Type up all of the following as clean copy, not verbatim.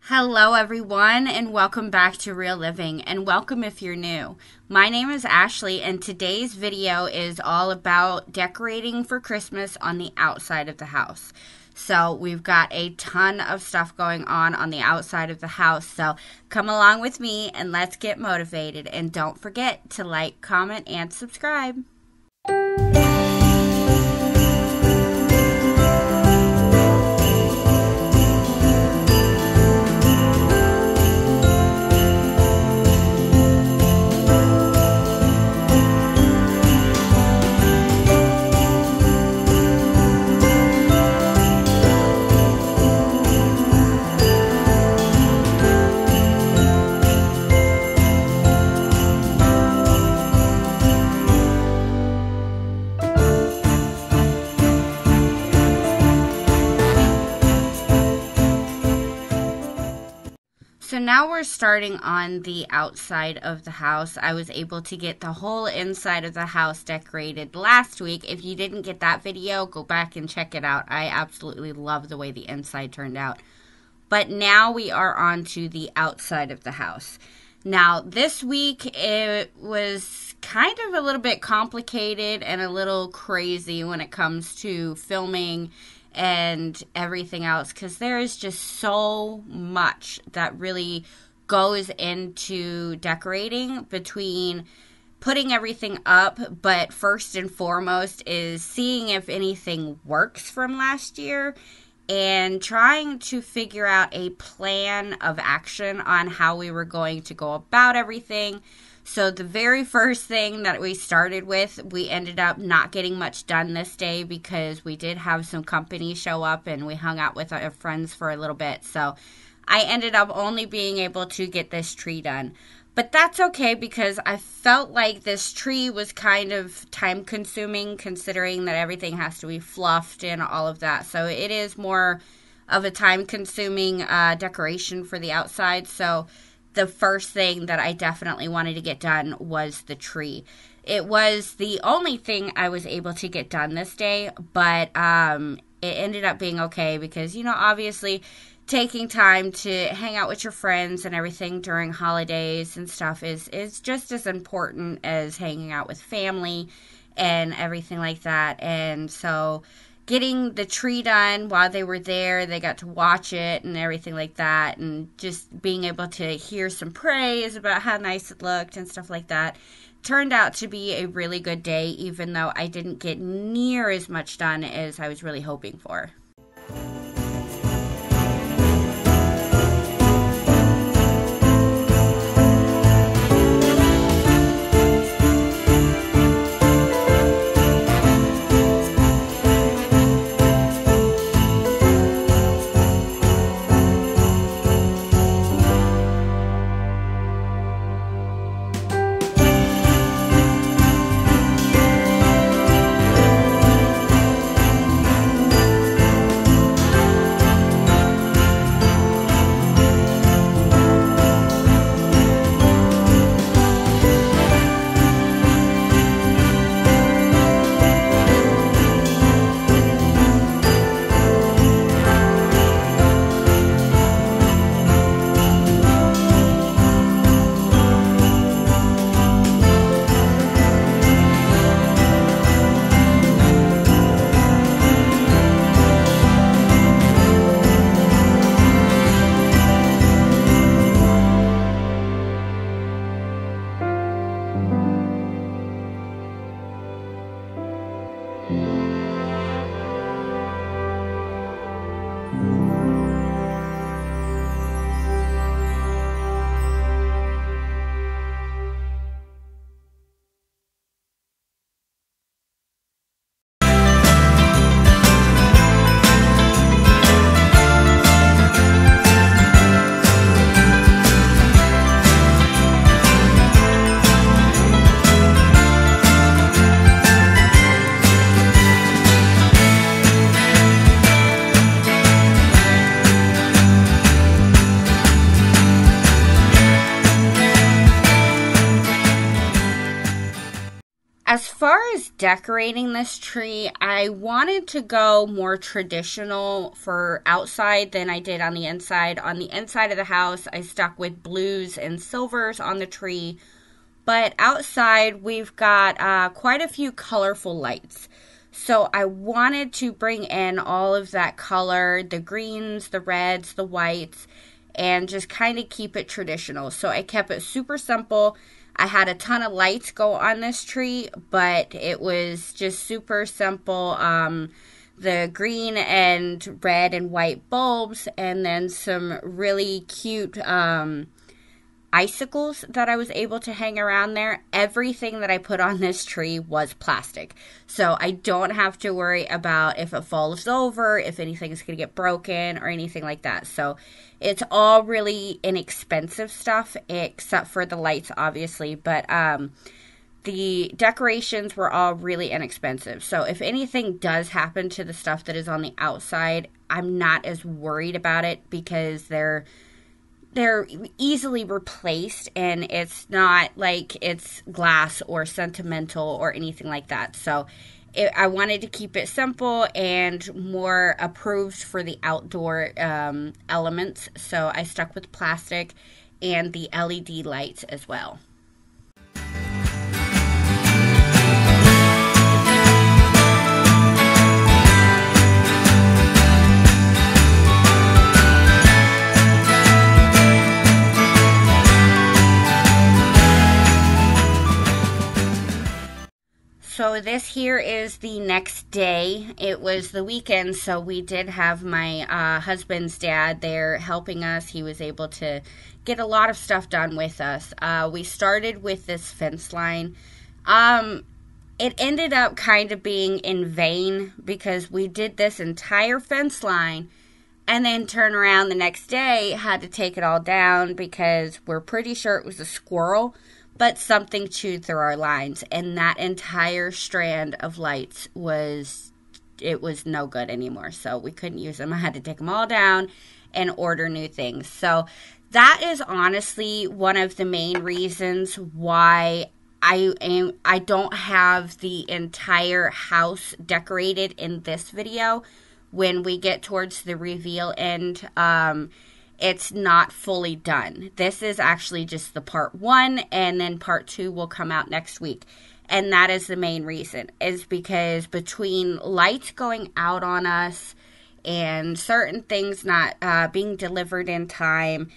Hello everyone and welcome back to Real Living, and welcome if you're new. My name is Ashley and today's video is all about decorating for Christmas on the outside of the house. So we've got a ton of stuff going on the outside of the house, so come along with me and let's get motivated, and don't forget to like, comment, and subscribe. So now we're starting on the outside of the house. I was able to get the whole inside of the house decorated last week. If you didn't get that video, go back and check it out. I absolutely love the way the inside turned out. But now we are on to the outside of the house. Now this week it was kind of a little bit complicated and a little crazy when it comes to filming and everything else, because there is just so much that really goes into decorating, between putting everything up, but first and foremost is seeing if anything works from last year and trying to figure out a plan of action on how we were going to go about everything. So the very first thing that we started with, we ended up not getting much done this day because we did have some company show up and we hung out with our friends for a little bit. So I ended up only being able to get this tree done. But that's okay, because I felt like this tree was kind of time consuming, considering that everything has to be fluffed and all of that. So it is more of a time consuming decoration for the outside. So the first thing that I definitely wanted to get done was the tree. It was the only thing I was able to get done this day, but it ended up being okay because, you know, obviously taking time to hang out with your friends and everything during holidays and stuff is just as important as hanging out with family and everything like that. And so getting the tree done while they were there, they got to watch it and everything like that, and just being able to hear some praise about how nice it looked and stuff like that turned out to be a really good day, even though I didn't get near as much done as I was really hoping for. far as decorating this tree, I wanted to go more traditional for outside than I did on the inside. On the inside of the house, I stuck with blues and silvers on the tree. But outside, we've got quite a few colorful lights. So I wanted to bring in all of that color, the greens, the reds, the whites, and just kind of keep it traditional. So I kept it super simple. I had a ton of lights go on this tree, but it was just super simple. The green and red and white bulbs, and then some really cute icicles that I was able to hang around there. Everything that I put on this tree was plastic. So I don't have to worry about if it falls over, if anything's going to get broken or anything like that. So it's all really inexpensive stuff, except for the lights, obviously. But the decorations were all really inexpensive. So if anything does happen to the stuff that is on the outside, I'm not as worried about it because they're easily replaced, and it's not like it's glass or sentimental or anything like that. So I wanted to keep it simple and more approved for the outdoor elements. So I stuck with plastic and the LED lights as well. So this here is the next day. It was the weekend, so we did have my husband's dad there helping us. He was able to get a lot of stuff done with us. We started with this fence line. It ended up kind of being in vain because we did this entire fence line and then turn around the next day, had to take it all down because we're pretty sure it was a squirrel, but something chewed through our lines, and that entire strand of lights was no good anymore. So we couldn't use them. I had to take them all down and order new things. So that is honestly one of the main reasons why I don't have the entire house decorated in this video. When we get towards the reveal end, it's not fully done. This is actually just the part 1, and then part 2 will come out next week. And that is the main reason, is because between lights going out on us and certain things not being delivered in time,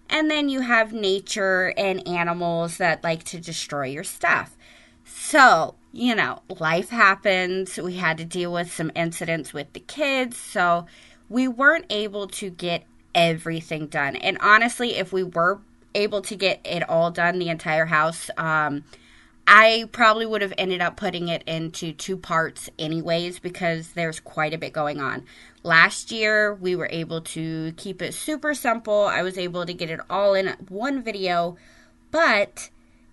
and then you have nature and animals that like to destroy your stuff. So, you know, life happens. We had to deal with some incidents with the kids, so we weren't able to get everything done. And honestly, if we were able to get it all done, the entire house, I probably would have ended up putting it into 2 parts anyways, because there's quite a bit going on. Last year, we were able to keep it super simple. I was able to get it all in one video, but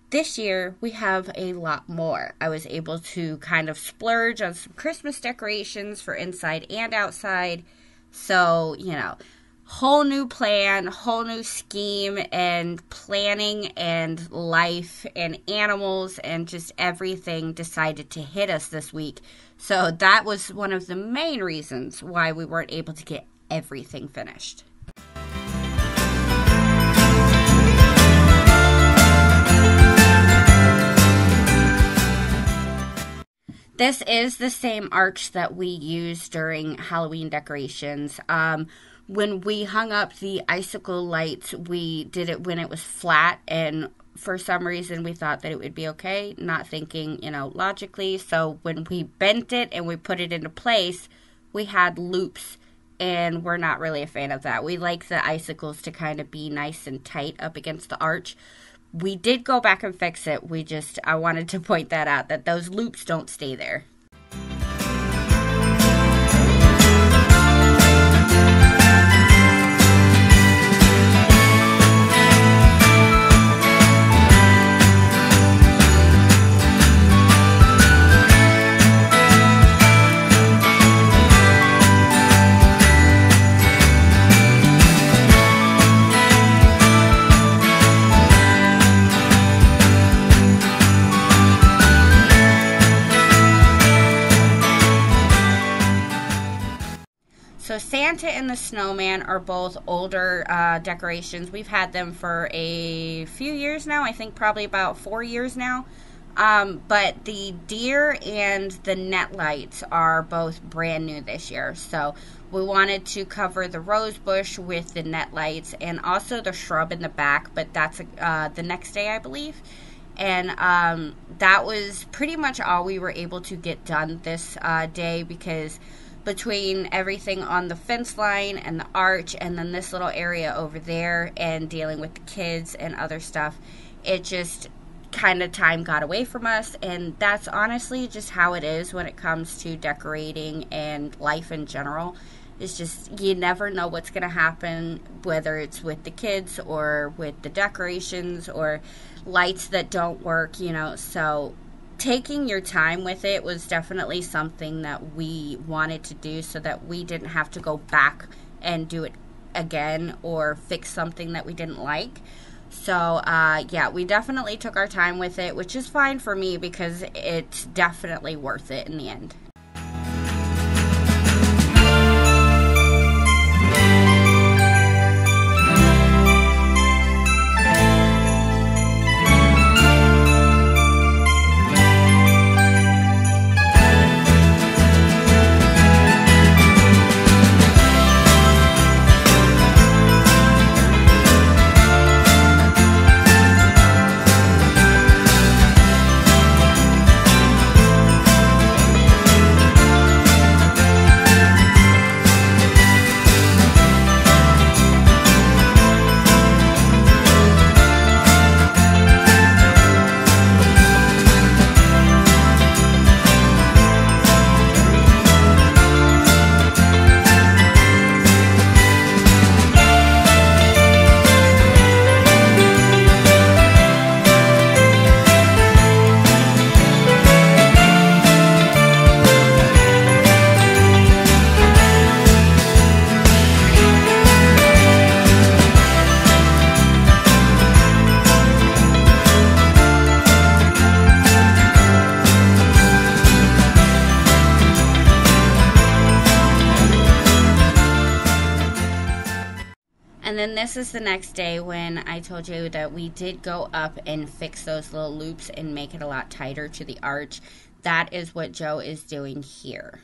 this year, we have a lot more. I was able to kind of splurge on some Christmas decorations for inside and outside. So, you know, whole new plan, whole new scheme and planning and life and animals and just everything decided to hit us this week. So that was one of the main reasons why we weren't able to get everything finished. This is the same arch that we used during Halloween decorations. When we hung up the icicle lights, we did it when it was flat, and for some reason we thought that it would be okay, not thinking, you know, logically. So when we bent it and we put it into place, we had loops, and we're not really a fan of that. We like the icicles to kind of be nice and tight up against the arch. We did go back and fix it. I wanted to point that out, that those loops don't stay there. Santa and the snowman are both older decorations. We've had them for a few years now. I think probably about 4 years now. But the deer and the net lights are both brand new this year. So we wanted to cover the rose bush with the net lights and also the shrub in the back, but that's the next day, I believe. And that was pretty much all we were able to get done this day, because between everything on the fence line and the arch and then this little area over there and dealing with the kids and other stuff, it just kind of time got away from us. And that's honestly just how it is when it comes to decorating and life in general. It's just, you never know what's going to happen, whether it's with the kids or with the decorations or lights that don't work, you know. So taking your time with it was definitely something that we wanted to do, so that we didn't have to go back and do it again or fix something that we didn't like. So, yeah, we definitely took our time with it, which is fine for me because it's definitely worth it in the end. And then this is the next day when I told you that we did go up and fix those little loops and make it a lot tighter to the arch. That is what Joe is doing here.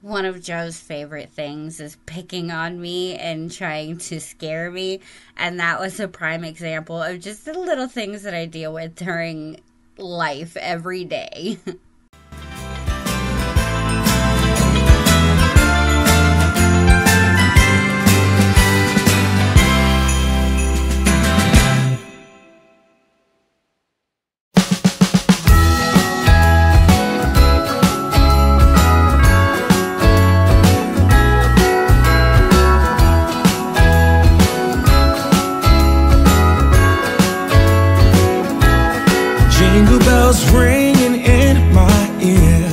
One of Joe's favorite things is picking on me and trying to scare me, and that was a prime example of just the little things that I deal with during life every day. Jingle bells ringing in my ear,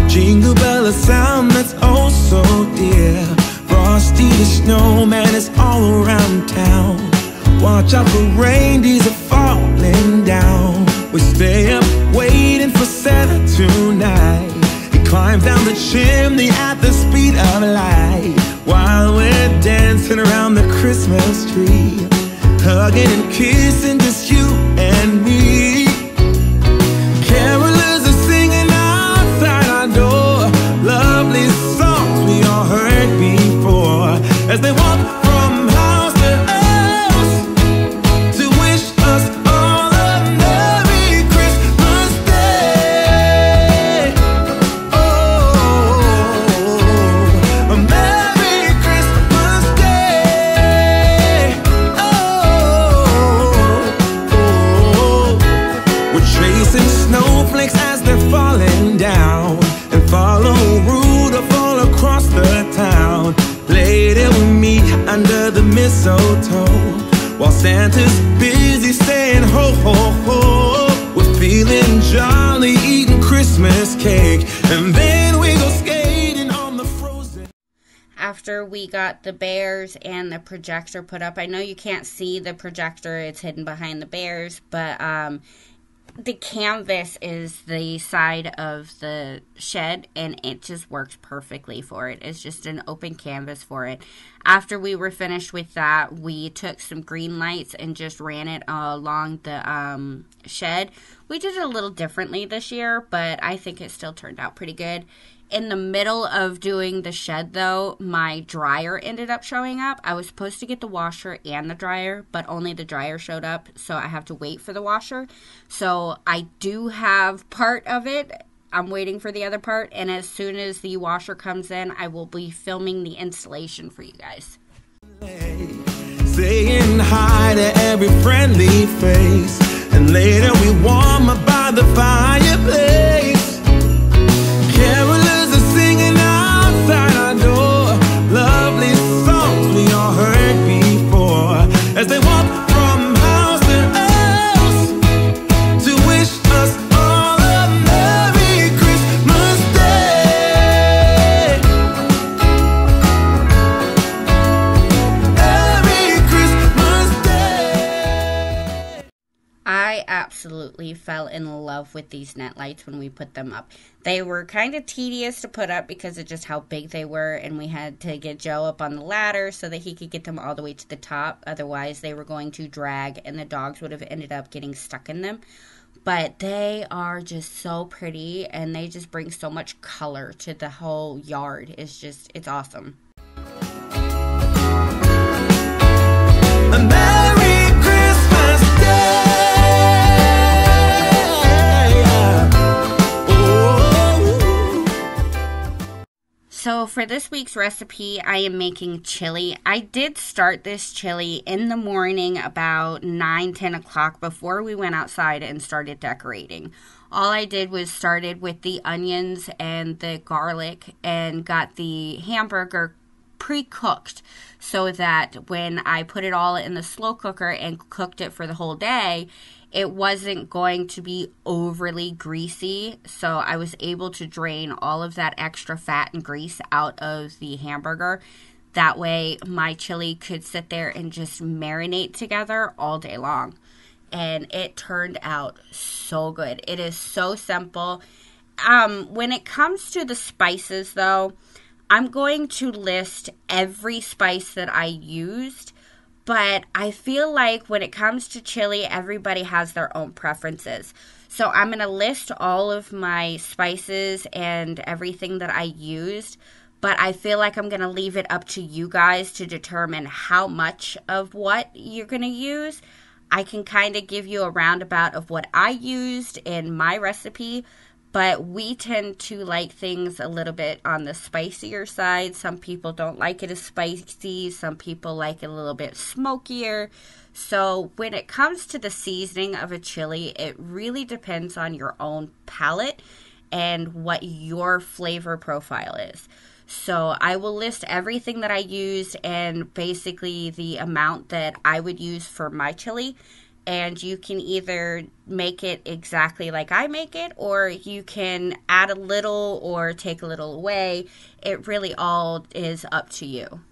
jingle bell, a sound that's oh so dear. Frosty the snowman is all around town. Watch out for reindeers are falling down. We stay up waiting for Santa tonight. He climbs down the chimney at the speed of light, while we're dancing around the Christmas tree, hugging and kissing just you and me. Carolers are singing outside our door, lovely songs we all heard before, as they walk from house to house to wish us all a Merry Christmas Day. Oh, a Merry Christmas Day. Oh, we're chasing snowflakes as they're falling down, and follow Rudolph all across the town. Later we meet under the mistletoe, while Santa's busy saying ho ho ho. We're feeling jolly, eating Christmas cake, and then we go skating on after we got the bears and the projector put up, I know you can't see the projector, it's hidden behind the bears, but the canvas is the side of the shed, and it just works perfectly for it. It's just an open canvas for it. After we were finished with that, we took some green lights and just ran it along the shed. We did it a little differently this year, but I think it still turned out pretty good. In the middle of doing the shed, though, my dryer ended up showing up. I was supposed to get the washer and the dryer, but only the dryer showed up, so I have to wait for the washer. So I do have part of it. I'm waiting for the other part, and as soon as the washer comes in, I will be filming the installation for you guys. Saying hi to every friendly face, and later we warm up by the fireplace. Carolers are singing outside our door, lovely songs we all heard before, as they walk from house to house to wish us all a Merry Christmas Day. Merry Christmas Day. I absolutely fell in love with these net lights when we put them up. They were kind of tedious to put up because of just how big they were, and we had to get Joe up on the ladder so that he could get them all the way to the top. Otherwise, they were going to drag, and the dogs would have ended up getting stuck in them. But they are just so pretty, and they just bring so much color to the whole yard. It's awesome. A Merry Christmas Day. So for this week's recipe, I am making chili. I did start this chili in the morning about 9-10 o'clock before we went outside and started decorating. All I did was started with the onions and the garlic and got the hamburger pre-cooked so that when I put it all in the slow cooker and cooked it for the whole day, it wasn't going to be overly greasy, so I was able to drain all of that extra fat and grease out of the hamburger. That way my chili could sit there and just marinate together all day long. And it turned out so good. It is so simple. When it comes to the spices, though, I'm going to list every spice that I used. But I feel like when it comes to chili, everybody has their own preferences. So I'm going to list all of my spices and everything that I used. But I feel like I'm going to leave it up to you guys to determine how much of what you're going to use. I can kind of give you a roundabout of what I used in my recipe. But we tend to like things a little bit on the spicier side. Some people don't like it as spicy. Some people like it a little bit smokier. So when it comes to the seasoning of a chili, it really depends on your own palate and what your flavor profile is. So I will list everything that I used and basically the amount that I would use for my chili. And you can either make it exactly like I make it, or you can add a little or take a little away. It really all is up to you.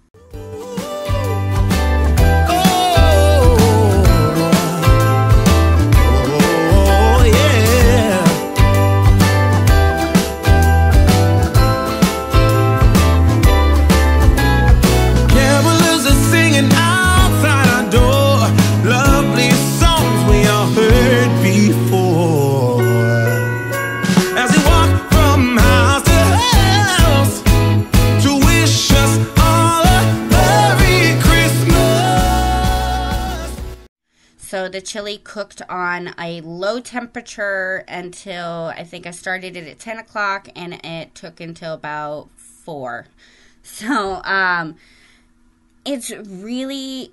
So the chili cooked on a low temperature until I think I started it at 10 o'clock and it took until about 4. So it's really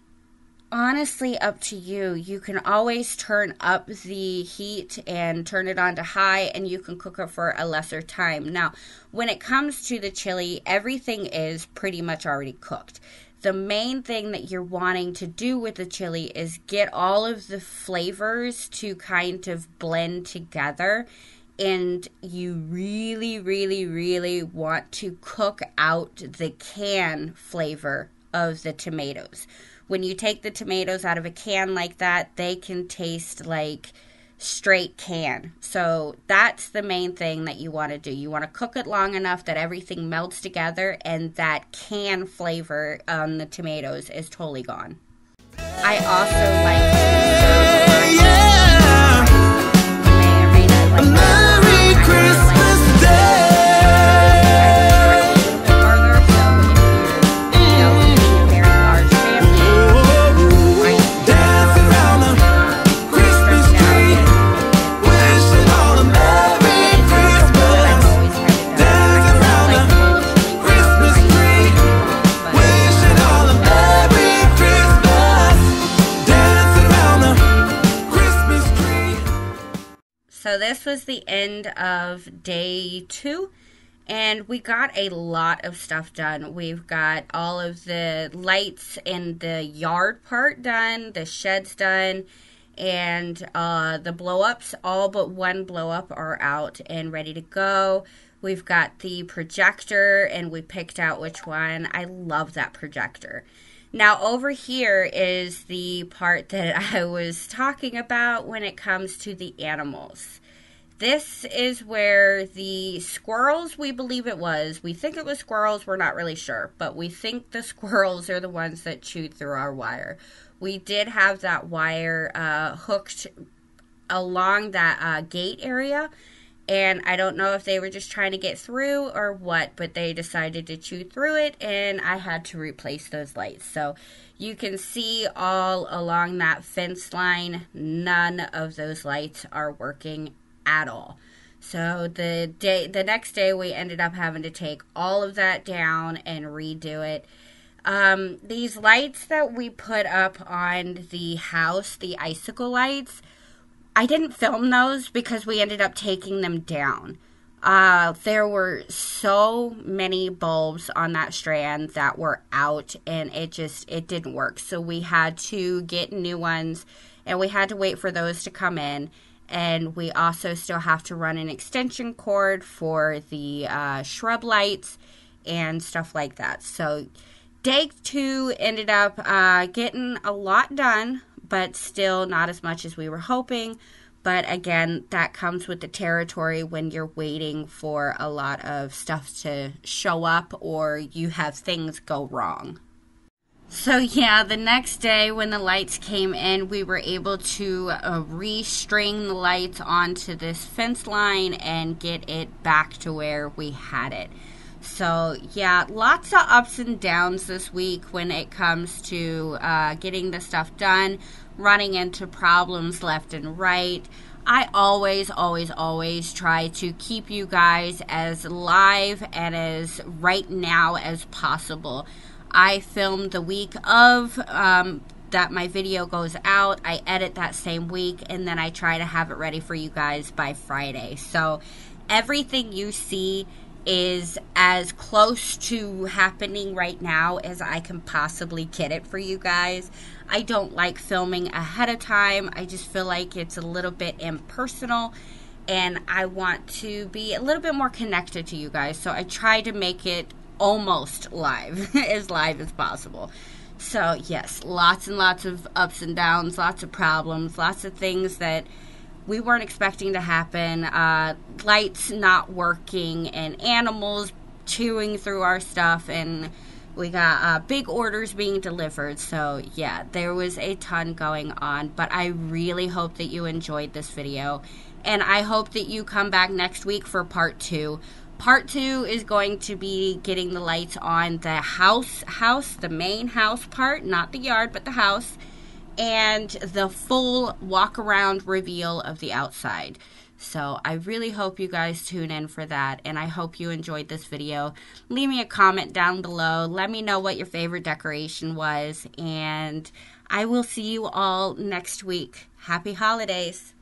honestly up to you. You can always turn up the heat and turn it on to high, and you can cook it for a lesser time. Now, when it comes to the chili, everything is pretty much already cooked. The main thing that you're wanting to do with the chili is get all of the flavors to kind of blend together and you really, really, really want to cook out the can flavor of the tomatoes. When you take the tomatoes out of a can like that, they can taste like straight can. So that's the main thing that you want to do. You want to cook it long enough that everything melts together and that can flavor on the tomatoes is totally gone. I also like to serve Merry Christmas Day. So this was the end of day 2, and we got a lot of stuff done. We've got all of the lights in the yard part done, the sheds done, and the blow-ups, all but one blow-up are out and ready to go. We've got the projector, and we picked out which one. I love that projector. Now, over here is the part that I was talking about when it comes to the animals. This is where the squirrels, we believe it was. We think it was squirrels, we're not really sure. But we think the squirrels are the ones that chewed through our wire. We did have that wire hooked along that gate area. And I don't know if they were just trying to get through or what, but they decided to chew through it, and I had to replace those lights. So you can see all along that fence line, none of those lights are working at all. So the next day, we ended up having to take all of that down and redo it. These lights that we put up on the house, the icicle lights, I didn't film those because we ended up taking them down. There were so many bulbs on that strand that were out, and it didn't work. So we had to get new ones, and we had to wait for those to come in. And we also still have to run an extension cord for the shrub lights and stuff like that. So day 2 ended up getting a lot done, but still not as much as we were hoping. But again, that comes with the territory when you're waiting for a lot of stuff to show up or you have things go wrong. So yeah, the next day when the lights came in, we were able to restring the lights onto this fence line and get it back to where we had it. So yeah, lots of ups and downs this week when it comes to getting the stuff done, running into problems left and right. I always try to keep you guys as live and as right now as possible. I filmed the week of that my video goes out. I edit that same week, and then I try to have it ready for you guys by Friday. So everything you see is as close to happening right now as I can possibly get it for you guys. I don't like filming ahead of time. I just feel like it's a little bit impersonal, and I want to be a little bit more connected to you guys. So I try to make it almost live, as live as possible. So yes, lots and lots of ups and downs, lots of problems, lots of things that we weren't expecting to happen. Lights not working and animals chewing through our stuff, and we got big orders being delivered. So yeah, there was a ton going on, but I really hope that you enjoyed this video, and I hope that you come back next week for part 2. Part 2 is going to be getting the lights on the house, the main house part, not the yard, but the house, and the full walk around reveal of the outside. So I really hope you guys tune in for that, and I hope you enjoyed this video. Leave me a comment down below. Let me know what your favorite decoration was, and I will see you all next week. Happy holidays.